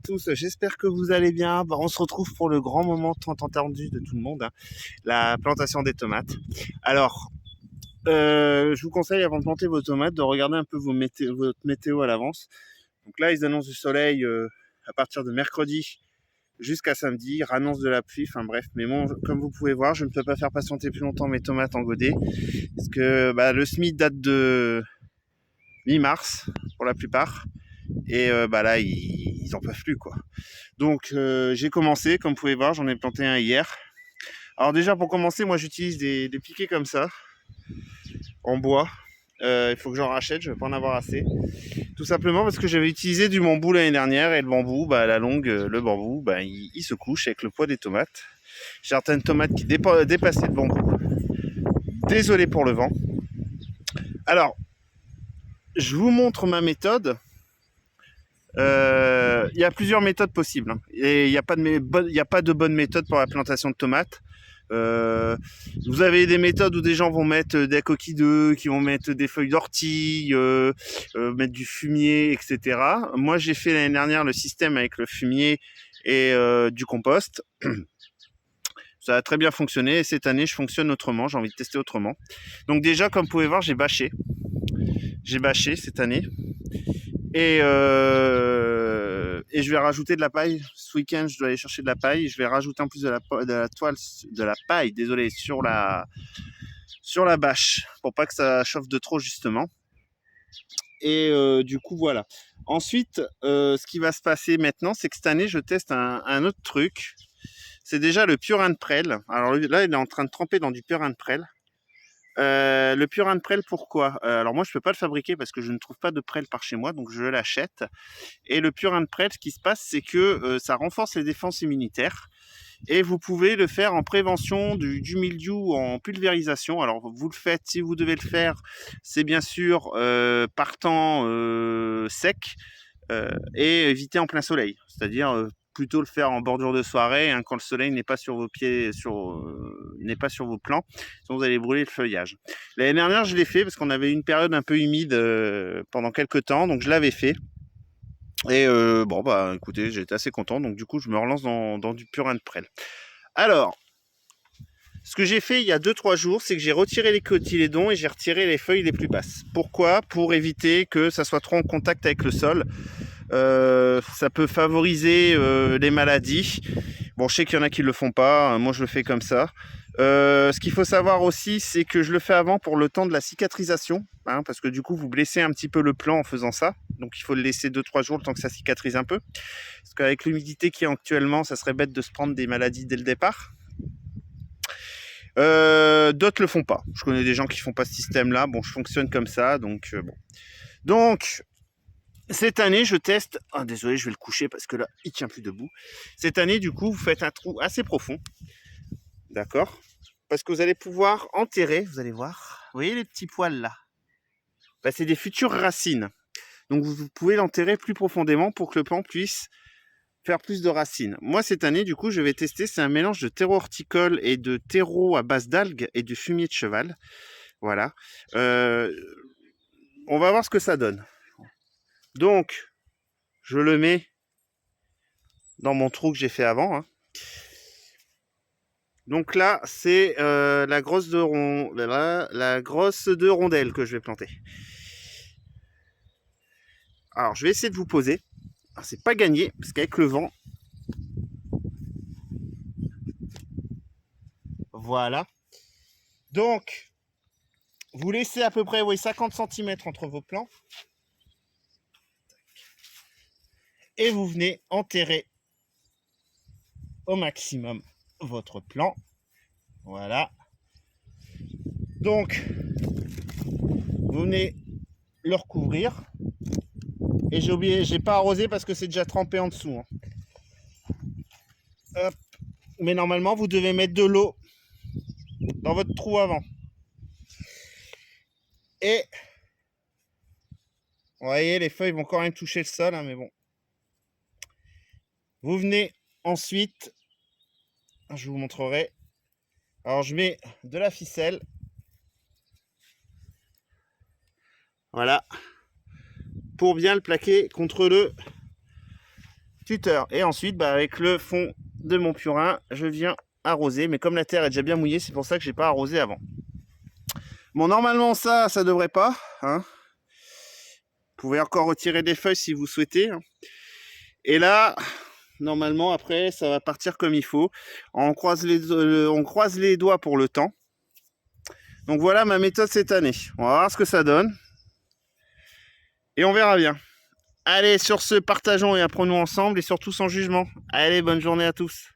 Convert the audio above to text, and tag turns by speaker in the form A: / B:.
A: tous, j'espère que vous allez bien. On se retrouve pour le grand moment tant attendu de tout le monde, hein, la plantation des tomates. Alors, je vous conseille avant de planter vos tomates de regarder un peu votre météo à l'avance. Donc là, ils annoncent du soleil à partir de mercredi jusqu'à samedi, ils annoncent de la pluie, enfin bref. Mais bon, comme vous pouvez voir, je ne peux pas faire patienter plus longtemps mes tomates en godet, parce que le semis date de mi-mars pour la plupart. Et là, ils en peuvent plus, quoi. Donc j'ai commencé, comme vous pouvez voir, j'en ai planté un hier. Alors déjà pour commencer, moi j'utilise des piquets comme ça, en bois. Il faut que j'en rachète, je vais pas en avoir assez. Tout simplement parce que j'avais utilisé du bambou l'année dernière et le bambou, à la longue, le bambou, il se couche avec le poids des tomates. J'ai certaines tomates qui dépassaient le bambou. Désolé pour le vent. Alors, je vous montre ma méthode. Il y a plusieurs méthodes possibles, hein. Et il n'y a pas de bonne méthode pour la plantation de tomates. Vous avez des méthodes où des gens vont mettre des coquilles d'œufs, qui vont mettre des feuilles d'ortie, mettre du fumier, etc. Moi, j'ai fait l'année dernière le système avec le fumier et du compost. Ça a très bien fonctionné et cette année, je fonctionne autrement. J'ai envie de tester autrement. Donc déjà, comme vous pouvez voir, j'ai bâché. J'ai bâché cette année. Et je vais rajouter de la paille. Ce week-end, je dois aller chercher de la paille. Je vais rajouter en plus de la paille, désolé, sur la bâche, pour pas que ça chauffe de trop, justement. Et du coup, voilà. Ensuite, ce qui va se passer maintenant, c'est que cette année, je teste un autre truc. C'est déjà le purin de prêle. Alors là, il est en train de tremper dans du purin de prêle. Le purin de prêle, pourquoi? Alors moi, je peux pas le fabriquer parce que je ne trouve pas de prêle par chez moi, donc je l'achète. Et le purin de prêle, ce qui se passe, c'est que ça renforce les défenses immunitaires. Et vous pouvez le faire en prévention du mildiou, en pulvérisation. Alors vous le faites, si vous devez le faire, c'est bien sûr par temps sec et éviter en plein soleil. C'est-à-dire plutôt le faire en bordure de soirée, hein, quand le soleil n'est pas sur vos pieds, n'est pas sur vos plants, sinon vous allez brûler le feuillage. L'année dernière, je l'ai fait parce qu'on avait une période un peu humide pendant quelques temps, donc je l'avais fait. Et écoutez, j'étais assez content, donc du coup, je me relance dans du purin de prêle. Alors, ce que j'ai fait il y a 2-3 jours, c'est que j'ai retiré les cotylédons et j'ai retiré les feuilles les plus basses. Pourquoi? Pour éviter que ça soit trop en contact avec le sol. Ça peut favoriser les maladies. Bon, je sais qu'il y en a qui le font pas, moi je le fais comme ça. Ce qu'il faut savoir aussi, c'est que je le fais avant pour le temps de la cicatrisation, hein, parce que du coup vous blessez un petit peu le plant en faisant ça, donc il faut le laisser 2-3 jours le temps que ça cicatrise un peu, parce qu'avec l'humidité qui est actuellement, ça serait bête de se prendre des maladies dès le départ. D'autres le font pas, je connais des gens qui font pas ce système là, bon je fonctionne comme ça, donc bon. Donc cette année, je teste. Ah, désolé, je vais le coucher parce que là, il tient plus debout. Cette année, du coup, vous faites un trou assez profond. D'accord? Parce que vous allez pouvoir enterrer, vous allez voir. Vous voyez les petits poils là? C'est des futures racines. Donc, vous pouvez l'enterrer plus profondément pour que le plant puisse faire plus de racines. Moi, cette année, du coup, je vais tester. C'est un mélange de terreau horticole et de terreau à base d'algues et de fumier de cheval. Voilà. On va voir ce que ça donne. Donc, je le mets dans mon trou que j'ai fait avant, hein. Donc là, c'est la grosse de rondelle que je vais planter. Alors, je vais essayer de vous poser. Alors, c'est pas gagné, parce qu'avec le vent... Voilà. Donc, vous laissez à peu près 50 cm entre vos plants. Et vous venez enterrer au maximum votre plant. Voilà. Donc, vous venez le recouvrir. Et j'ai oublié, j'ai pas arrosé parce que c'est déjà trempé en dessous, hein. Hop. Mais normalement, vous devez mettre de l'eau dans votre trou avant. Et vous voyez, les feuilles vont quand même toucher le sol, hein, mais bon. Vous venez ensuite, je vous montrerai. Alors, je mets de la ficelle. Voilà. Pour bien le plaquer contre le tuteur. Et ensuite, avec le fond de mon purin, je viens arroser. Mais comme la terre est déjà bien mouillée, c'est pour ça que j'ai pas arrosé avant. Bon, normalement, ça devrait pas. Hein. Vous pouvez encore retirer des feuilles si vous souhaitez. Hein. Et là, normalement, après, ça va partir comme il faut. On croise les doigts pour le temps. Donc voilà ma méthode cette année. On va voir ce que ça donne. Et on verra bien. Allez, sur ce, partageons et apprenons ensemble et surtout sans jugement. Allez, bonne journée à tous.